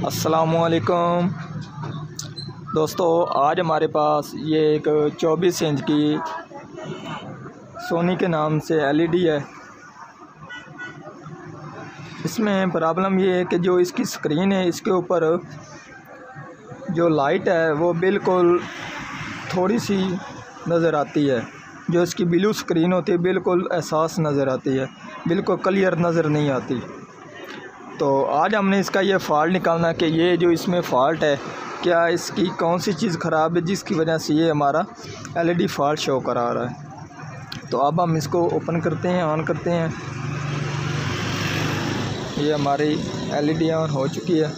अस्सलामुअलैकुम दोस्तों, आज हमारे पास ये एक 24 इंच की सोनी के नाम से एलईडी है। इसमें प्रॉब्लम ये है कि जो इसकी स्क्रीन है, इसके ऊपर जो लाइट है वो बिल्कुल थोड़ी सी नज़र आती है। जो इसकी ब्लू स्क्रीन होती है बिल्कुल एहसास नज़र आती है, बिल्कुल क्लियर नज़र नहीं आती। तो आज हमने इसका ये फ़ॉल्ट निकालना कि ये जो इसमें फ़ॉल्ट है, क्या इसकी कौन सी चीज़ ख़राब है जिसकी वजह से ये हमारा एलईडी फ़ॉल्ट शो करा रहा है। तो अब हम इसको ओपन करते हैं, ऑन करते हैं। ये हमारी एलईडी ऑन हो चुकी है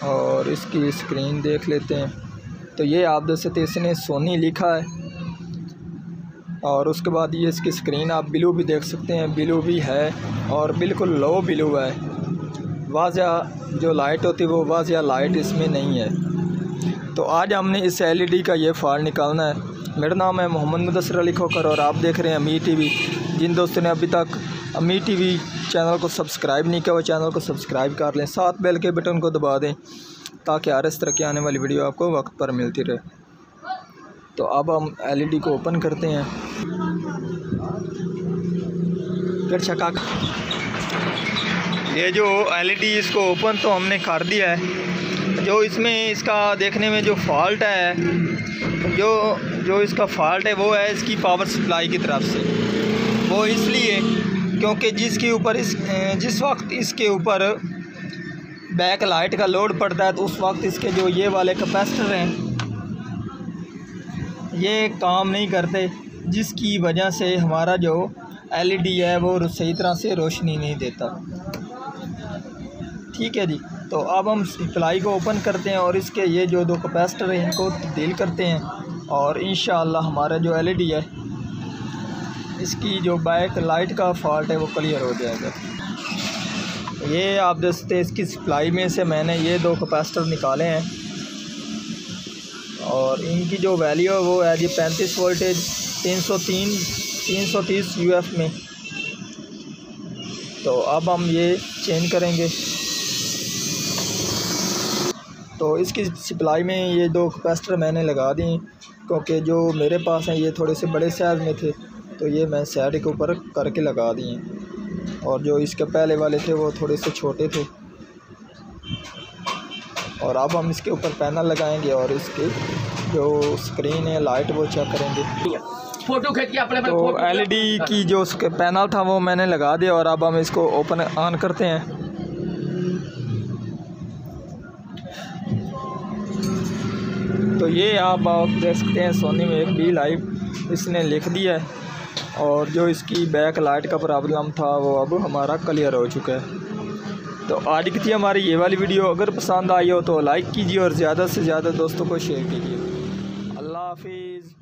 और इसकी स्क्रीन देख लेते हैं। तो ये आप देख सकते हैं, इसने सोनी लिखा है और उसके बाद ये इसकी स्क्रीन आप ब्लू भी देख सकते हैं, ब्लू भी है और बिल्कुल लो ब्लू है। वाज़िया जो लाइट होती है वो वाज़िया लाइट इसमें नहीं है। तो आज हमने इस एलईडी का ये फ़ॉल्ट निकालना है। मेरा नाम है मोहम्मद मुदस्सिर अली खोकर और आप देख रहे हैं अमीर टीवी। जिन दोस्तों ने अभी तक अमीर टीवी चैनल को सब्सक्राइब नहीं किया वो चैनल को सब्सक्राइब कर लें, साथ बेल के बटन को दबा दें ताकि हर इस तरह की आने वाली वीडियो आपको वक्त पर मिलती रहे। तो अब हम एलईडी को ओपन करते हैं। फिर छका ये जो एलईडी इसको ओपन तो हमने कर दिया है। जो इसमें इसका देखने में जो फॉल्ट है, जो इसका फॉल्ट है वो है इसकी पावर सप्लाई की तरफ से। वो इसलिए क्योंकि जिस वक्त इसके ऊपर बैक लाइट का लोड पड़ता है तो उस वक्त इसके जो ये वाले कैपेसिटर हैं ये काम नहीं करते, जिसकी वजह से हमारा जो एलईडी है वो सही तरह से रोशनी नहीं देता। ठीक है जी। तो अब हम सप्लाई को ओपन करते हैं और इसके ये जो दो कैपेसिटर हैं इनको तब्दील करते हैं और इंशाअल्लाह हमारा जो एलईडी है इसकी जो बैक लाइट का फॉल्ट है वो क्लियर हो जाएगा। ये आप देख सकते हैं, इसकी सप्लाई में से मैंने ये दो कैपेसिटर निकाले हैं और इनकी जो वैल्यू है वो है जी 35 वोल्टेज 330 यूएफ में। तो अब हम ये चेंज करेंगे। तो इसकी सप्लाई में ये दो कैपेसिटर मैंने लगा दिए क्योंकि जो मेरे पास हैं ये थोड़े से बड़े साइज़ में थे, तो ये मैं साइड के ऊपर करके लगा दिए और जो इसके पहले वाले थे वो थोड़े से छोटे थे। और अब हम इसके ऊपर पैनल लगाएंगे और इसके जो स्क्रीन है लाइट वो चेक करेंगे। फोटो खींच के अपने तो एलईडी की जो उसके पैनल था वो मैंने लगा दिया और अब हम इसको ओपन ऑन करते हैं। तो ये आप देख सकते हैं सोनी में एक बी लाइव इसने लिख दिया है और जो इसकी बैक लाइट का प्रॉब्लम था वो अब हमारा क्लियर हो चुका है। तो आज की थी हमारी ये वाली वीडियो। अगर पसंद आई हो तो लाइक कीजिए और ज़्यादा से ज़्यादा दोस्तों को शेयर कीजिए। अल्लाह हाफिज़।